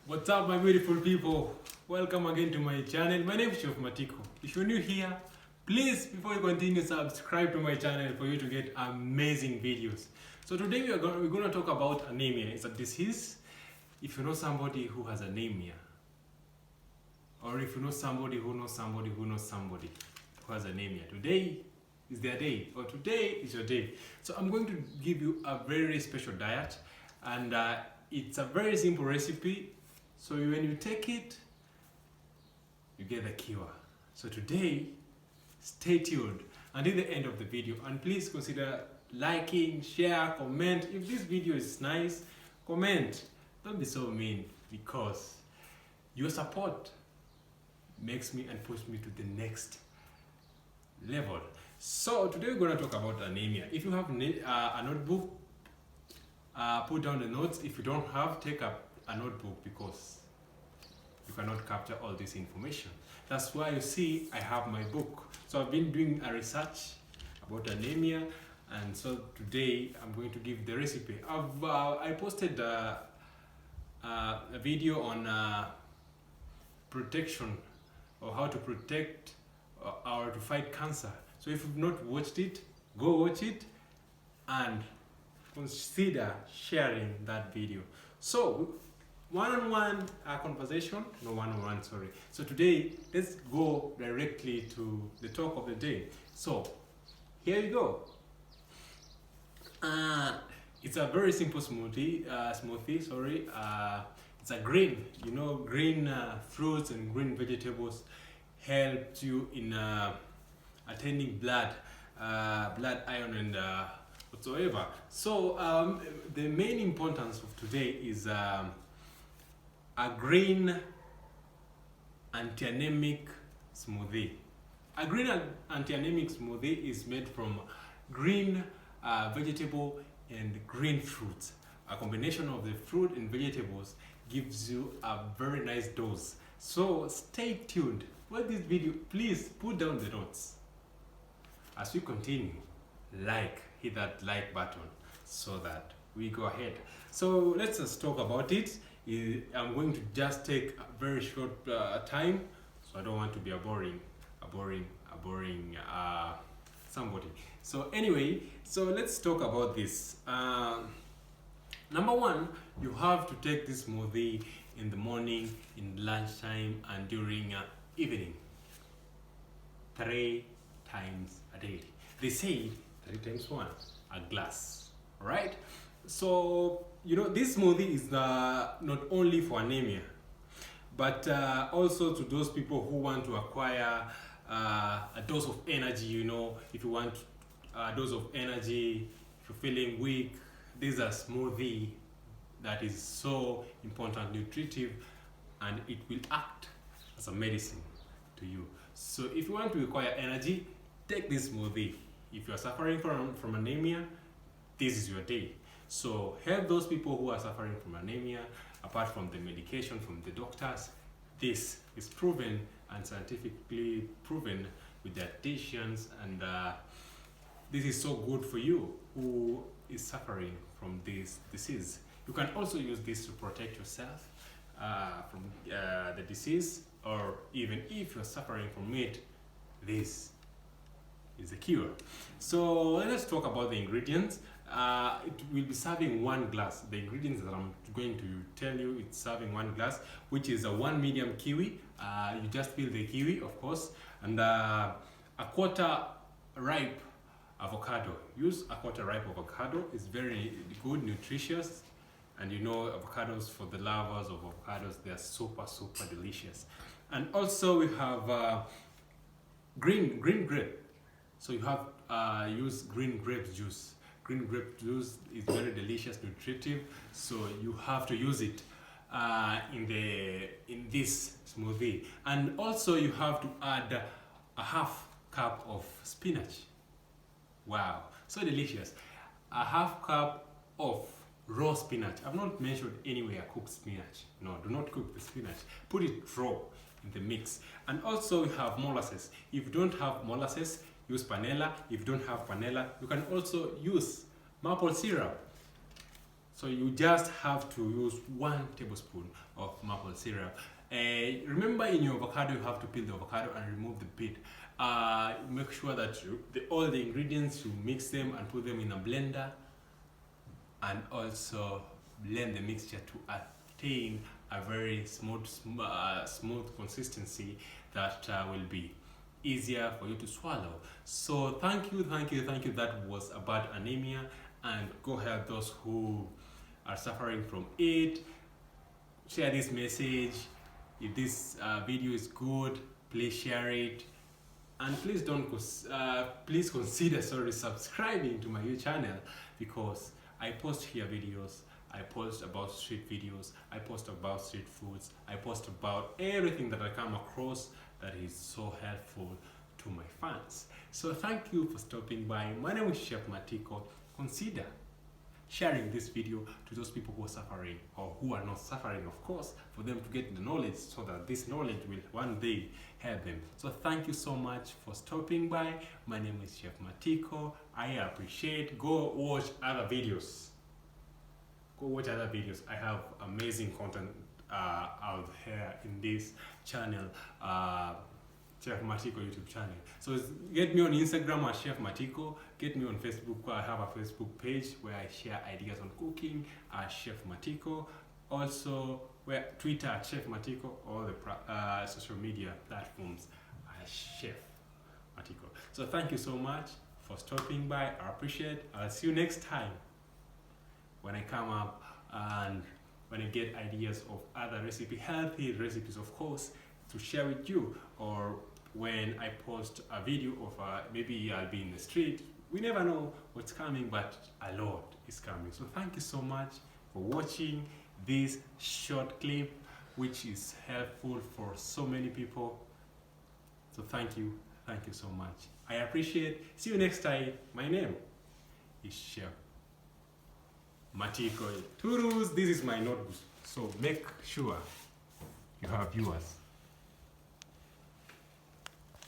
What's up, my beautiful people? Welcome again to my channel. My name is Chef Matiko. If you're new here, please, before you continue, subscribe to my channel for you to get amazing videos. So today we're going to talk about anemia. It's a disease. If you know somebody who has anemia, or if you know somebody who knows somebody who knows somebody who has anemia, today is their day, or today is your day. So I'm going to give you a very special diet, and it's a very simple recipe. So when you take it, you get the cure. So today, stay tuned until the end of the video, and please consider liking, share, comment. If this video is nice, comment. Don't be so mean, because your support makes me and pushes me to the next level. So today we're going to talk about anemia. If you have a notebook, put down the notes. If you don't have, take up a notebook, because you cannot capture all this information. That's why you see I have my book. So I've been doing a research about anemia, and so today I'm going to give the recipe. I posted a video on protection, or how to protect or to fight cancer. So if you've not watched it, go watch it and consider sharing that video. So one-on-one conversation, no one-on-one, sorry. So today, let's go directly to the talk of the day. So here you go. It's a very simple smoothie. It's a green, green fruits and green vegetables help you in attaining blood iron and whatsoever. So the main importance of today is a green anti-anemic smoothie. A green anti-anemic smoothie is made from green vegetable and green fruits. A combination of the fruit and vegetables gives you a very nice dose. So stay tuned. With this video, please put down the notes. As we continue, hit that like button so that we go ahead. So let's just talk about it. I'm going to just take a very short time, so I don't want to be a boring somebody. So anyway, so let's talk about this. Number one, you have to take this smoothie in the morning, in lunchtime, and during evening. 3 times a day. They say 3 times 1, a glass. All right? So, this smoothie is not only for anemia, but also to those people who want to acquire a dose of energy. If you want a dose of energy, if you're feeling weak, this is a smoothie that is so important, nutritive, and it will act as a medicine to you. So if you want to acquire energy, take this smoothie. If you're suffering from anemia, this is your day. So help those people who are suffering from anemia. Apart from the medication from the doctors, this is proven and scientifically proven with dietitians, and this is so good for you who is suffering from this disease. You can also use this to protect yourself from the disease, or even if you're suffering from it, this is a cure. So let's talk about the ingredients. It will be serving 1 glass. The ingredients that I'm going to tell you, it's serving 1 glass, which is a 1 medium kiwi. You just peel the kiwi, of course, and a quarter ripe avocado. Use a quarter ripe avocado. It's very good, nutritious, and avocados, for the lovers of avocados, they are super delicious. And also we have green grape. So you have use green grape juice. Green grape juice is very delicious, nutritive, so you have to use it in this smoothie. And also you have to add a half cup of spinach. Wow, so delicious. A half cup of raw spinach. I've not mentioned anywhere cooked spinach. No, do not cook the spinach. Put it raw in the mix. And also we have molasses. If you don't have molasses, use panela. If you don't have panela, you can also use maple syrup. So you just have to use 1 tablespoon of maple syrup. Remember, in your avocado, you have to peel the avocado and remove the pit. Make sure that all the ingredients, you mix them and put them in a blender, and also blend the mixture to attain a very smooth consistency that will be easier for you to swallow. So thank you. That was about anemia, and go help those who are suffering from it. Share this message. If this video is good, please share it, and please please consider subscribing to my YouTube channel, because I post here videos. I post about street videos, I post about street foods, I post about everything that I come across that is so helpful to my fans. So thank you for stopping by. My name is Chef Matiko. Consider sharing this video to those people who are suffering, or who are not suffering, of course, for them to get the knowledge, so that this knowledge will one day help them. So thank you so much for stopping by. My name is Chef Matiko. I appreciate. Go watch other videos. I have amazing content out here in this channel, Chef Matiko YouTube channel. So get me on Instagram at Chef Matiko. Get me on Facebook. I have a Facebook page where I share ideas on cooking at Chef Matiko. Also, Twitter at Chef Matiko, all the social media platforms at Chef Matiko. So thank you so much for stopping by. I appreciate it. I'll see you next time when I come up and when I get ideas of other healthy recipes, of course, to share with you, or when I post a video of maybe I'll be in the street. We never know what's coming, but a lot is coming. So thank you so much for watching this short clip, which is helpful for so many people. So thank you so much. I appreciate. See you next time. My name is Chef Matiko. Toodles, this is my notebook, so make sure you have viewers.